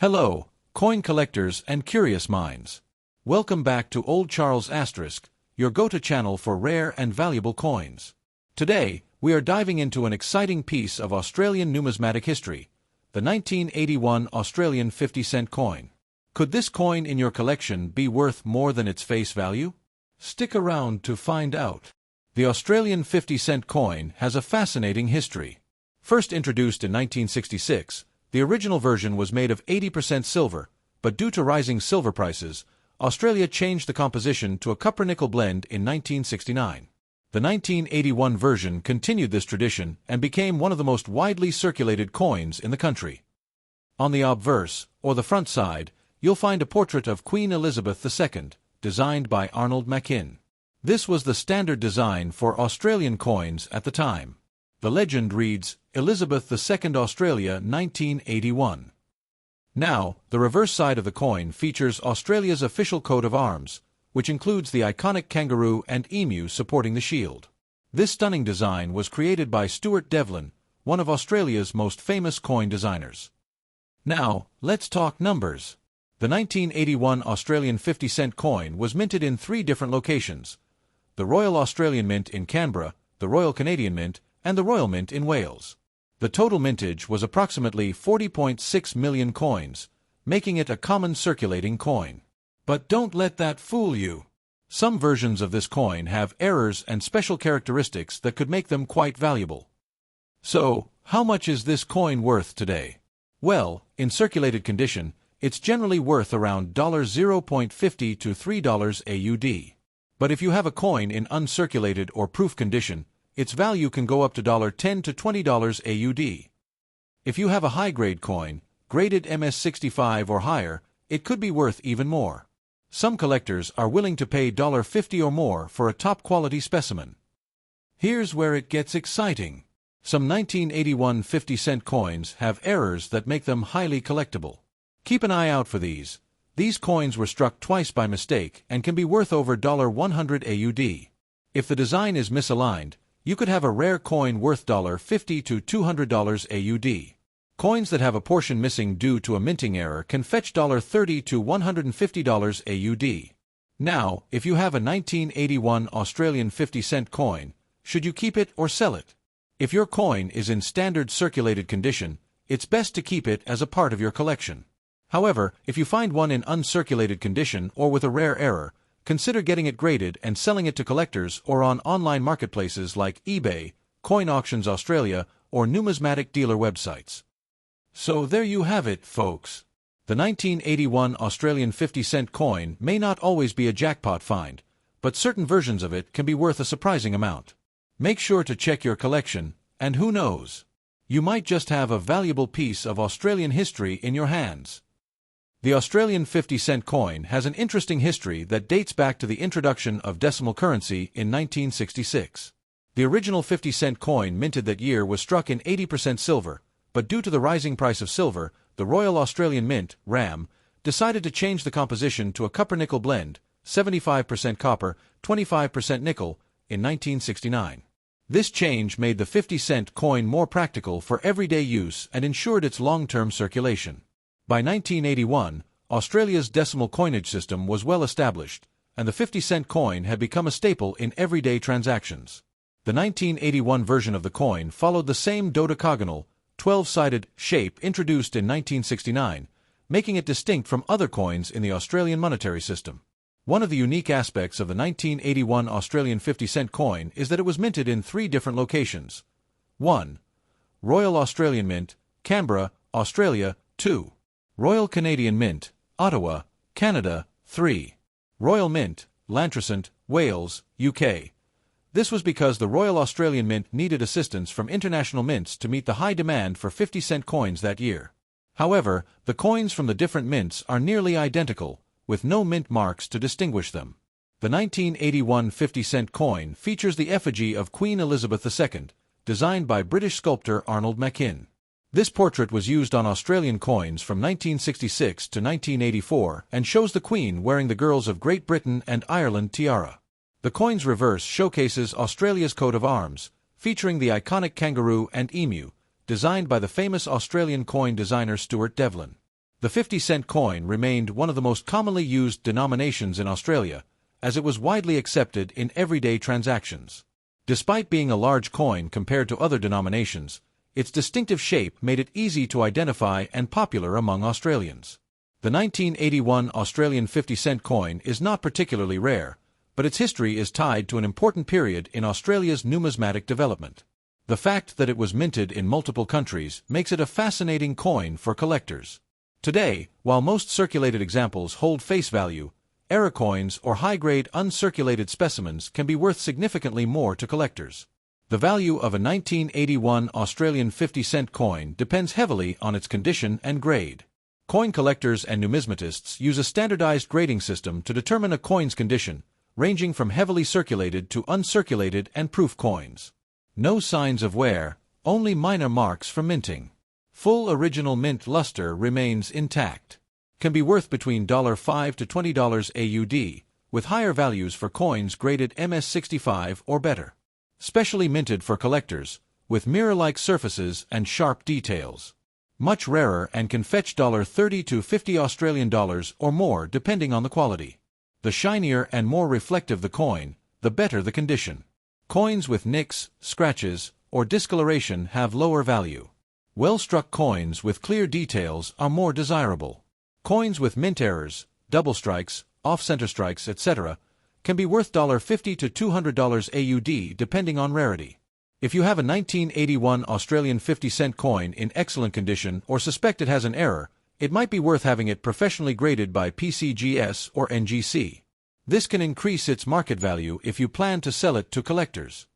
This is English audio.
Hello, coin collectors and curious minds. Welcome back to Old Charles Asterisk, your go-to channel for rare and valuable coins. Today, we are diving into an exciting piece of Australian numismatic history, the 1981 Australian 50-cent coin. Could this coin in your collection be worth more than its face value? Stick around to find out. The Australian 50-cent coin has a fascinating history. First introduced in 1966, the original version was made of 80% silver, but due to rising silver prices, Australia changed the composition to a copper-nickel blend in 1969. The 1981 version continued this tradition and became one of the most widely circulated coins in the country. On the obverse, or the front side, you'll find a portrait of Queen Elizabeth II, designed by Arnold Machin. This was the standard design for Australian coins at the time. The legend reads, Elizabeth II Australia 1981. Now, the reverse side of the coin features Australia's official coat of arms, which includes the iconic kangaroo and emu supporting the shield. This stunning design was created by Stuart Devlin, one of Australia's most famous coin designers. Now, let's talk numbers. The 1981 Australian 50-cent coin was minted in 3 different locations: the Royal Australian Mint in Canberra, the Royal Canadian Mint, and the Royal Mint in Wales. The total mintage was approximately 40.6 million coins, making it a common circulating coin. But don't let that fool you. Some versions of this coin have errors and special characteristics that could make them quite valuable. So, how much is this coin worth today? Well, in circulated condition, it's generally worth around $0.50 to $3 AUD. But if you have a coin in uncirculated or proof condition, its value can go up to $10 to $20 AUD. If you have a high-grade coin, graded MS65 or higher, it could be worth even more. Some collectors are willing to pay $50 or more for a top-quality specimen. Here's where it gets exciting. Some 1981 50-cent coins have errors that make them highly collectible. Keep an eye out for these. These coins were struck twice by mistake and can be worth over $100 AUD. If the design is misaligned, you could have a rare coin worth $50 to $200 AUD. Coins that have a portion missing due to a minting error can fetch $30 to $150 AUD. Now, if you have a 1981 Australian 50-cent coin, should you keep it or sell it? If your coin is in standard circulated condition, it's best to keep it as a part of your collection. However, if you find one in uncirculated condition or with a rare error, consider getting it graded and selling it to collectors or on online marketplaces like eBay, Coin Auctions Australia, or numismatic dealer websites. So there you have it, folks. The 1981 Australian 50-cent coin may not always be a jackpot find, but certain versions of it can be worth a surprising amount. Make sure to check your collection, and who knows? You might just have a valuable piece of Australian history in your hands. The Australian 50-cent coin has an interesting history that dates back to the introduction of decimal currency in 1966. The original 50-cent coin minted that year was struck in 80% silver, but due to the rising price of silver, the Royal Australian Mint, RAM, decided to change the composition to a copper-nickel blend, 75% copper, 25% nickel, in 1969. This change made the 50-cent coin more practical for everyday use and ensured its long-term circulation. By 1981, Australia's decimal coinage system was well established, and the 50-cent coin had become a staple in everyday transactions. The 1981 version of the coin followed the same dodecagonal, 12-sided shape introduced in 1969, making it distinct from other coins in the Australian monetary system. One of the unique aspects of the 1981 Australian 50-cent coin is that it was minted in 3 different locations. 1. Royal Australian Mint, Canberra, Australia. 2. Royal Canadian Mint, Ottawa, Canada. 3. Royal Mint, Llantrisant, Wales, UK. This was because the Royal Australian Mint needed assistance from international mints to meet the high demand for 50-cent coins that year. However, the coins from the different mints are nearly identical, with no mint marks to distinguish them. The 1981 50-cent coin features the effigy of Queen Elizabeth II, designed by British sculptor Arnold Machin. This portrait was used on Australian coins from 1966 to 1984 and shows the Queen wearing the Girls of Great Britain and Ireland tiara. The coin's reverse showcases Australia's coat of arms, featuring the iconic kangaroo and emu, designed by the famous Australian coin designer Stuart Devlin. The 50-cent coin remained one of the most commonly used denominations in Australia, as it was widely accepted in everyday transactions. Despite being a large coin compared to other denominations, its distinctive shape made it easy to identify and popular among Australians. The 1981 Australian 50-cent coin is not particularly rare, but its history is tied to an important period in Australia's numismatic development. The fact that it was minted in multiple countries makes it a fascinating coin for collectors. Today, while most circulated examples hold face value, error coins or high-grade uncirculated specimens can be worth significantly more to collectors. The value of a 1981 Australian 50-cent coin depends heavily on its condition and grade. Coin collectors and numismatists use a standardized grading system to determine a coin's condition, ranging from heavily circulated to uncirculated and proof coins. No signs of wear, only minor marks from minting. Full original mint luster remains intact. Can be worth between $5 to $20 AUD, with higher values for coins graded MS65 or better. Specially minted for collectors, with mirror-like surfaces and sharp details. Much rarer and can fetch $30 to $50 Australian dollars or more depending on the quality. The shinier and more reflective the coin, the better the condition. Coins with nicks, scratches, or discoloration have lower value. Well-struck coins with clear details are more desirable. Coins with mint errors, double strikes, off-center strikes, etc., can be worth $50 to $200 AUD depending on rarity. If you have a 1981 Australian 50-cent coin in excellent condition or suspect it has an error, it might be worth having it professionally graded by PCGS or NGC. This can increase its market value if you plan to sell it to collectors.